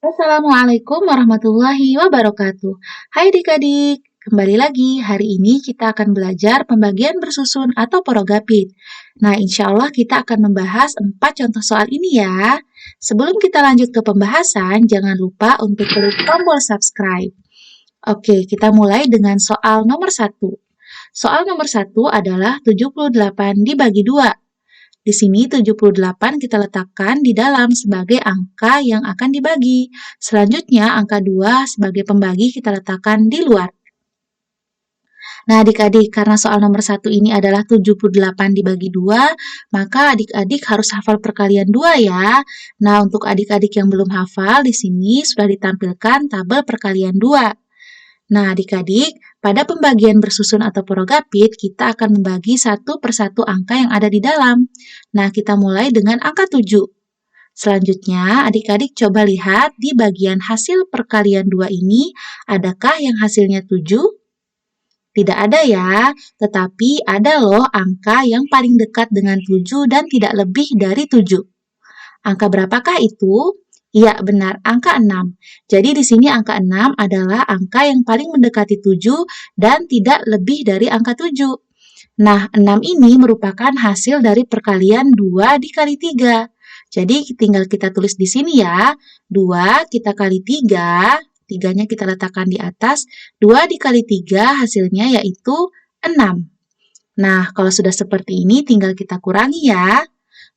Assalamualaikum warahmatullahi wabarakatuh. Hai adik-adik, kembali lagi. Hari ini kita akan belajar pembagian bersusun atau porogapit. Nah, insya Allah kita akan membahas 4 contoh soal ini ya. Sebelum kita lanjut ke pembahasan, jangan lupa untuk klik tombol subscribe. Oke, kita mulai dengan soal nomor 1. Soal nomor 1 adalah 78 dibagi 2. Di sini 78 kita letakkan di dalam sebagai angka yang akan dibagi. Selanjutnya angka 2 sebagai pembagi kita letakkan di luar. Nah adik-adik, karena soal nomor 1 ini adalah 78 dibagi 2, maka adik-adik harus hafal perkalian 2 ya. Nah untuk adik-adik yang belum hafal, di sini sudah ditampilkan tabel perkalian 2. Nah, adik-adik, pada pembagian bersusun atau porogapit, kita akan membagi satu persatu angka yang ada di dalam. Nah, kita mulai dengan angka 7. Selanjutnya, adik-adik coba lihat di bagian hasil perkalian 2 ini, adakah yang hasilnya 7? Tidak ada ya, tetapi ada loh angka yang paling dekat dengan 7 dan tidak lebih dari 7. Angka berapakah itu? Iya, benar, angka 6. Jadi di sini angka 6 adalah angka yang paling mendekati 7 dan tidak lebih dari angka 7. Nah, 6 ini merupakan hasil dari perkalian 2 dikali 3. Jadi tinggal kita tulis di sini ya. 2 kita kali 3, 3-nya kita letakkan di atas. 2 dikali 3 hasilnya yaitu 6. Nah, kalau sudah seperti ini tinggal kita kurangi ya.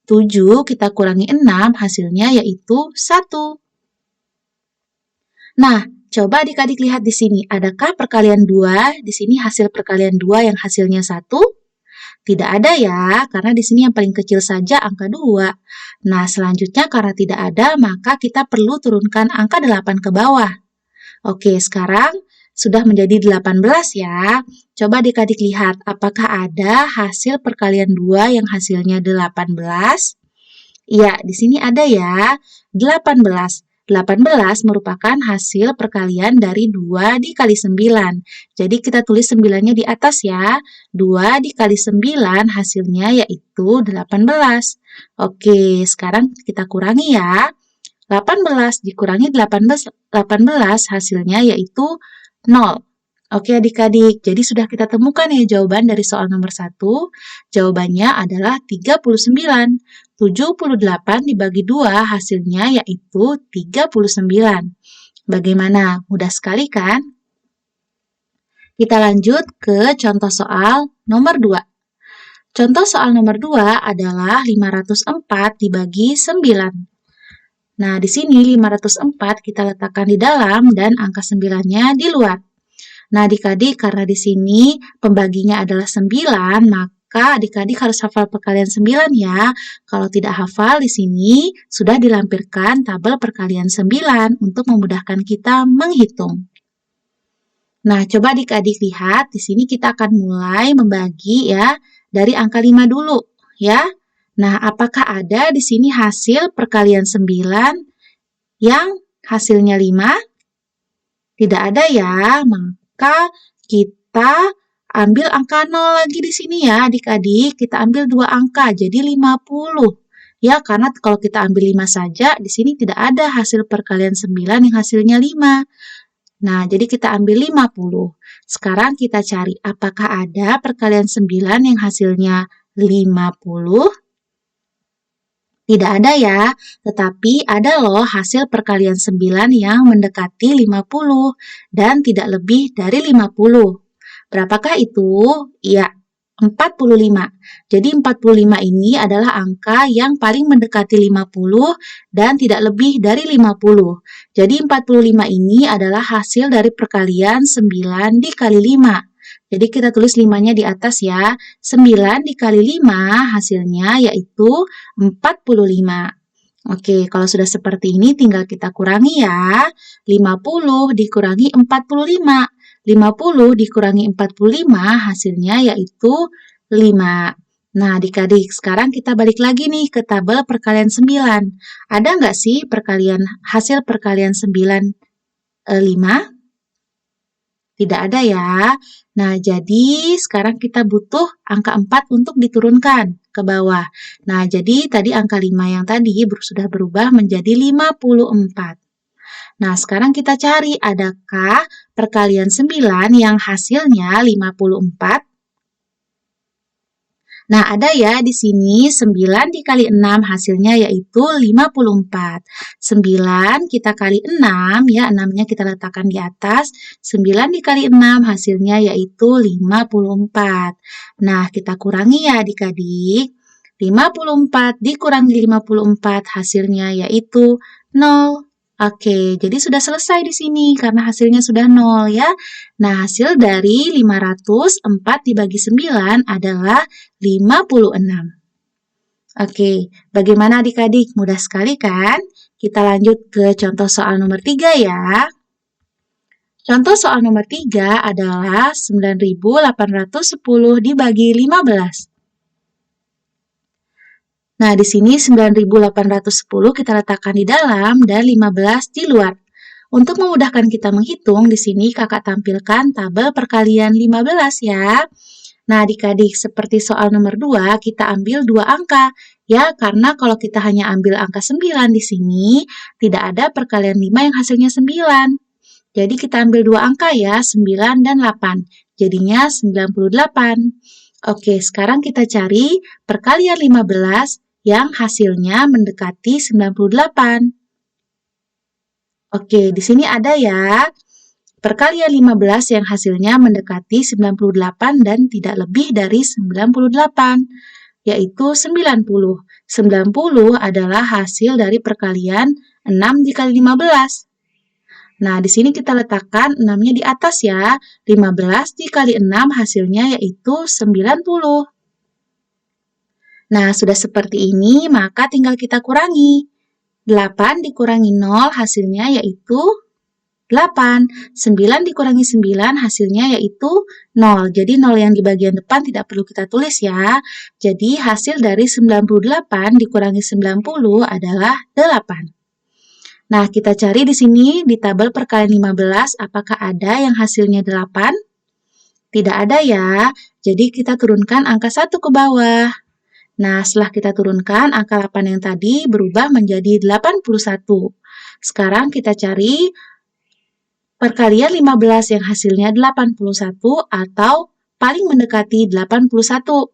7 kita kurangi 6 hasilnya yaitu 1. Nah, coba adik-adik lihat di sini. Adakah perkalian 2? Di sini hasil perkalian 2 yang hasilnya 1? Tidak ada ya, karena di sini yang paling kecil saja angka 2. Nah, selanjutnya karena tidak ada, maka kita perlu turunkan angka 8 ke bawah. Oke, sekarang sudah menjadi 18 ya. Coba adik-adik lihat, apakah ada hasil perkalian 2 yang hasilnya 18? Iya, di sini ada ya, 18. 18 merupakan hasil perkalian dari 2 dikali 9. Jadi kita tulis 9-nya di atas ya. 2 dikali 9 hasilnya yaitu 18. Oke, sekarang kita kurangi ya. 18 dikurangi 18 hasilnya yaitu 0. Oke adik-adik, jadi sudah kita temukan ya jawaban dari soal nomor 1. Jawabannya adalah 39. 78 dibagi 2 hasilnya yaitu 39. Bagaimana? Mudah sekali kan? Kita lanjut ke contoh soal nomor 2. Contoh soal nomor 2 adalah 504 dibagi 9. Nah, di sini 504 kita letakkan di dalam dan angka 9-nya di luar. Nah, adik-adik karena di sini pembaginya adalah 9, maka adik-adik harus hafal perkalian 9 ya. Kalau tidak hafal di sini sudah dilampirkan tabel perkalian 9 untuk memudahkan kita menghitung. Nah, coba adik-adik lihat, di sini kita akan mulai membagi ya dari angka 5 dulu ya. Nah, apakah ada di sini hasil perkalian 9 yang hasilnya 5? Tidak ada ya, maka kita ambil angka 0 lagi di sini ya adik-adik. Kita ambil 2 angka, jadi 50. Ya, karena kalau kita ambil 5 saja, di sini tidak ada hasil perkalian 9 yang hasilnya 5. Nah, jadi kita ambil 50. Sekarang kita cari apakah ada perkalian 9 yang hasilnya 50? Tidak ada ya, tetapi ada loh hasil perkalian 9 yang mendekati 50 dan tidak lebih dari 50. Berapakah itu? Ya, 45. Jadi 45 ini adalah angka yang paling mendekati 50 dan tidak lebih dari 50. Jadi 45 ini adalah hasil dari perkalian 9 dikali 5. Jadi kita tulis 5-nya di atas ya. 9 dikali 5 hasilnya yaitu 45. Oke, kalau sudah seperti ini tinggal kita kurangi ya. 50 dikurangi 45. 50 dikurangi 45 hasilnya yaitu 5. Nah, adik-adik, sekarang kita balik lagi nih ke tabel perkalian 9. Ada nggak sih hasil perkalian 9 5? Tidak ada ya. Nah, jadi sekarang kita butuh angka 4 untuk diturunkan ke bawah. Nah, jadi tadi angka 5 yang tadi sudah berubah menjadi 54. Nah, sekarang kita cari adakah perkalian 9 yang hasilnya 54? Nah, ada ya di sini 9 dikali 6 hasilnya yaitu 54. 9 kita kali 6, ya 6-nya kita letakkan di atas. 9 dikali 6 hasilnya yaitu 54. Nah, kita kurangi ya adik-adik. 54 dikurangi 54 hasilnya yaitu 0. Oke, jadi sudah selesai di sini karena hasilnya sudah 0 ya. Nah, hasil dari 504 dibagi 9 adalah 56. Oke, bagaimana adik-adik? Mudah sekali kan? Kita lanjut ke contoh soal nomor 3 ya. Contoh soal nomor 3 adalah 9.810 dibagi 15. Nah, di sini 9.810 kita letakkan di dalam dan 15 di luar. Untuk memudahkan kita menghitung, di sini kakak tampilkan tabel perkalian 15 ya. Nah, adik-adik, seperti soal nomor 2, kita ambil dua angka. Ya, karena kalau kita hanya ambil angka 9 di sini, tidak ada perkalian 5 yang hasilnya 9. Jadi kita ambil dua angka ya, 9 dan 8. Jadinya 98. Oke, sekarang kita cari perkalian 15 yang hasilnya mendekati 98. Oke, di sini ada ya. Perkalian 15 yang hasilnya mendekati 98 dan tidak lebih dari 98, yaitu 90. 90 adalah hasil dari perkalian 6 dikali 15. Nah, di sini kita letakkan 6-nya di atas ya. 15 dikali 6 hasilnya yaitu 90. Nah, sudah seperti ini, maka tinggal kita kurangi. 8 dikurangi 0 hasilnya yaitu 8. 9 dikurangi 9 hasilnya yaitu 0. Jadi 0 yang di bagian depan tidak perlu kita tulis ya. Jadi hasil dari 98 dikurangi 90 adalah 8. Nah, kita cari di sini di tabel perkalian 15 apakah ada yang hasilnya 8? Tidak ada ya. Jadi kita turunkan angka 1 ke bawah. Nah, setelah kita turunkan, angka 8 yang tadi berubah menjadi 81. Sekarang kita cari perkalian 15 yang hasilnya 81 atau paling mendekati 81.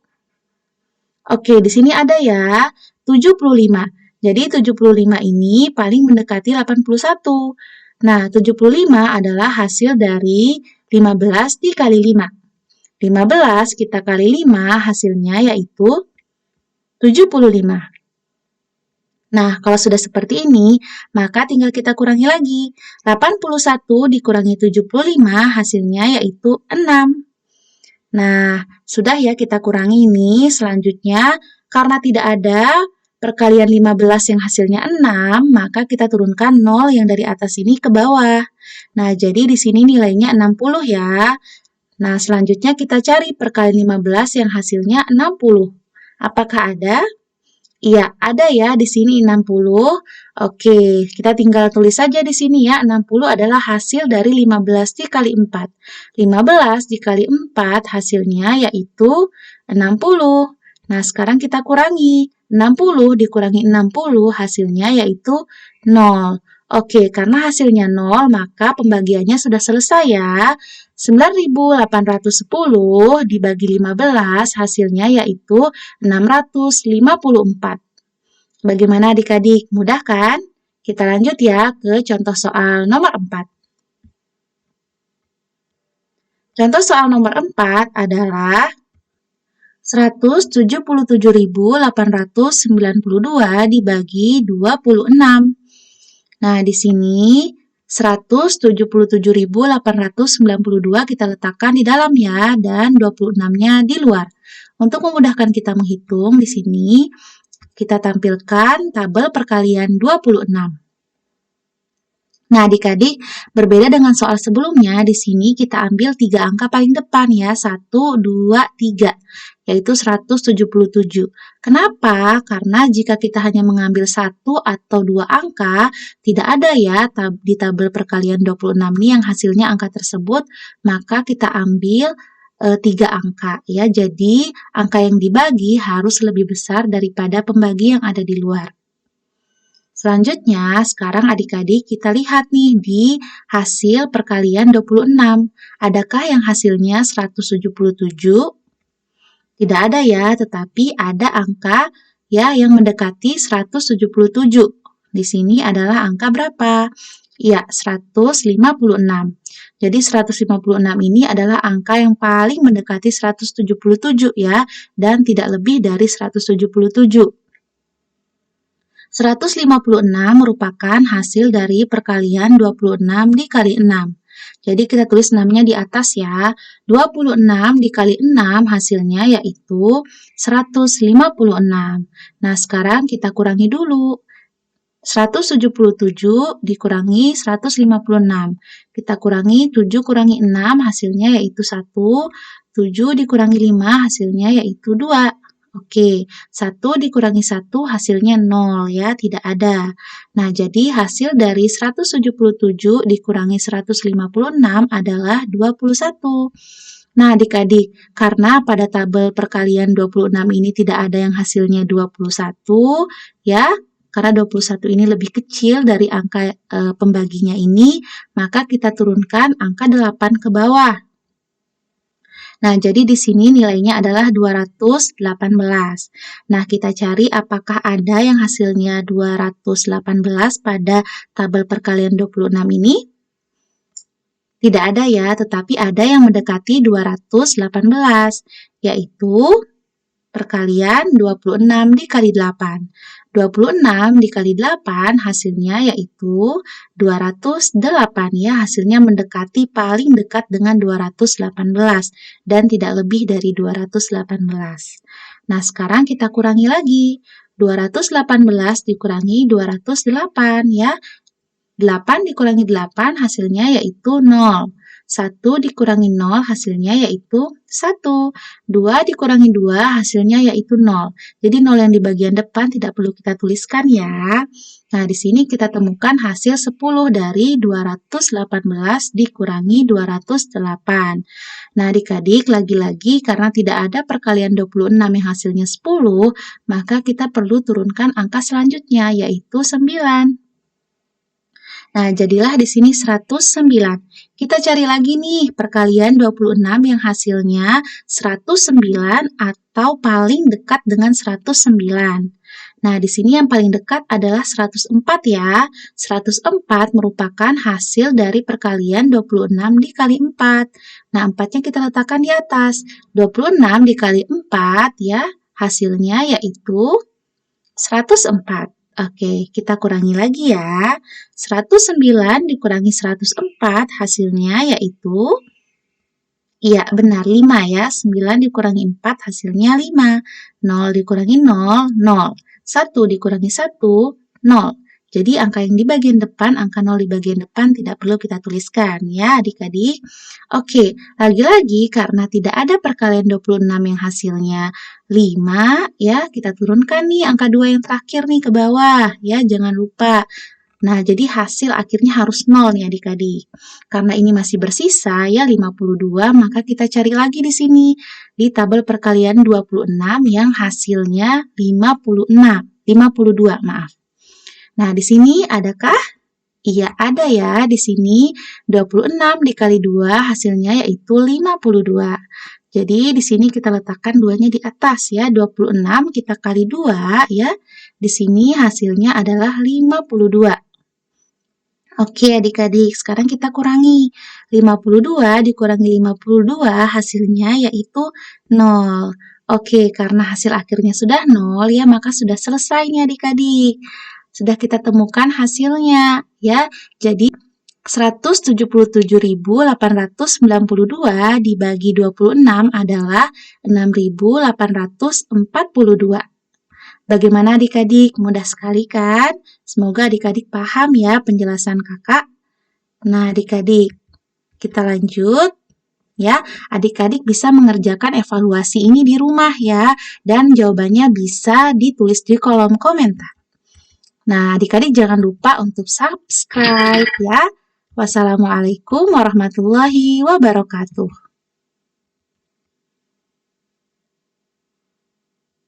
Oke, di sini ada ya, 75. Jadi 75 ini paling mendekati 81. Nah, 75 adalah hasil dari 15 dikali 5. 15 kita kali 5 hasilnya yaitu 75. Nah, kalau sudah seperti ini, maka tinggal kita kurangi lagi. 81 dikurangi 75 hasilnya yaitu 6. Nah, sudah ya kita kurangi ini. Selanjutnya, karena tidak ada perkalian 15 yang hasilnya 6, maka kita turunkan 0 yang dari atas ini ke bawah. Nah, jadi di sini nilainya 60 ya. Nah, selanjutnya kita cari perkalian 15 yang hasilnya 60. Apakah ada? Iya, ada ya di sini 60. Oke, kita tinggal tulis saja di sini ya. 60 adalah hasil dari 15 dikali 4. 15 dikali 4 hasilnya yaitu 60. Nah, sekarang kita kurangi. 60 dikurangi 60 hasilnya yaitu 0. Oke, karena hasilnya 0, maka pembagiannya sudah selesai ya. 9.810 dibagi 15 hasilnya yaitu 654. Bagaimana adik-adik? Mudah kan? Kita lanjut ya ke contoh soal nomor 4. Contoh soal nomor 4 adalah 177.892 dibagi 26. Nah, di sini 177.892 kita letakkan di dalam ya, dan 26-nya di luar. Untuk memudahkan kita menghitung, di sini kita tampilkan tabel perkalian 26. Nah, adik-adik, berbeda dengan soal sebelumnya, di sini kita ambil 3 angka paling depan ya, 1, 2, 3, yaitu 177. Kenapa? Karena jika kita hanya mengambil 1 atau 2 angka, tidak ada ya di tabel perkalian 26 ini yang hasilnya angka tersebut, maka kita ambil 3 angka ya. Jadi, angka yang dibagi harus lebih besar daripada pembagi yang ada di luar. Selanjutnya, sekarang adik-adik kita lihat nih di hasil perkalian 26. Adakah yang hasilnya 177? Tidak ada ya, tetapi ada angka ya yang mendekati 177. Di sini adalah angka berapa? Ya, 156. Jadi 156 ini adalah angka yang paling mendekati 177 ya, dan tidak lebih dari 177. 156 merupakan hasil dari perkalian 26 dikali 6. Jadi kita tulis 6-nya di atas ya. 26 dikali 6 hasilnya yaitu 156. Nah, sekarang kita kurangi dulu. 177 dikurangi 156. Kita kurangi 7 kurangi 6 hasilnya yaitu 1. 7 dikurangi 5 hasilnya yaitu 2. Oke, 1 dikurangi 1 hasilnya 0 ya, tidak ada. Nah, jadi hasil dari 177 dikurangi 156 adalah 21. Nah, adik-adik, karena pada tabel perkalian 26 ini tidak ada yang hasilnya 21, ya, karena 21 ini lebih kecil dari angka pembaginya ini, maka kita turunkan angka 8 ke bawah. Nah, jadi di sini nilainya adalah 218. Nah, kita cari apakah ada yang hasilnya 218 pada tabel perkalian 26 ini? Tidak ada ya, tetapi ada yang mendekati 218, yaitu perkalian 26 dikali 8. 26 dikali 8 hasilnya yaitu 208 ya, hasilnya mendekati paling dekat dengan 218 dan tidak lebih dari 218. Nah, sekarang kita kurangi lagi. 218 dikurangi 208 ya. 8 dikurangi 8 hasilnya yaitu 0. 1 dikurangi 0 hasilnya yaitu 1. 2 dikurangi 2 hasilnya yaitu 0. Jadi 0 yang di bagian depan tidak perlu kita tuliskan ya. Nah, di sini kita temukan hasil 10 dari 218 dikurangi 208. Nah, adik-adik lagi-lagi karena tidak ada perkalian 26 yang hasilnya 10, maka kita perlu turunkan angka selanjutnya yaitu 9. Nah, jadilah di sini 109. Kita cari lagi nih perkalian 26 yang hasilnya 109 atau paling dekat dengan 109. Nah, di sini yang paling dekat adalah 104 ya. 104 merupakan hasil dari perkalian 26 dikali 4. Nah, 4-nya kita letakkan di atas. 26 dikali 4 ya, hasilnya yaitu 104. Oke, kita kurangi lagi ya. 109 dikurangi 104 hasilnya yaitu, iya benar 5 ya. 9 dikurangi 4 hasilnya 5. 0 dikurangi 0, 0. 1 dikurangi 1, 0. Jadi angka yang di bagian depan, angka 0 di bagian depan tidak perlu kita tuliskan ya adik-adik. Oke, lagi-lagi karena tidak ada perkalian 26 yang hasilnya 5 ya, kita turunkan nih angka 2 yang terakhir nih ke bawah ya, jangan lupa. Nah, jadi hasil akhirnya harus 0 nih adik-adik. Karena ini masih bersisa ya 52, maka kita cari lagi di sini di tabel perkalian 26 yang hasilnya 52, maaf. Nah, di sini adakah? Iya, ada ya. Di sini 26 dikali 2 hasilnya yaitu 52. Jadi, di sini kita letakkan 2-nya di atas ya. 26 kita kali 2 ya. Di sini hasilnya adalah 52. Oke, adik-adik. Sekarang kita kurangi. 52 dikurangi 52 hasilnya yaitu 0. Oke, karena hasil akhirnya sudah 0 ya, maka sudah selesai nih adik-adik. Sudah kita temukan hasilnya ya. Jadi 177.892 dibagi 26 adalah 6.842. Bagaimana adik-adik? Mudah sekali kan? Semoga adik-adik paham ya penjelasan kakak. Nah, adik-adik, kita lanjut. Ya, adik-adik bisa mengerjakan evaluasi ini di rumah ya, dan jawabannya bisa ditulis di kolom komentar. Nah, adik-adik jangan lupa untuk subscribe ya. Wassalamualaikum warahmatullahi wabarakatuh.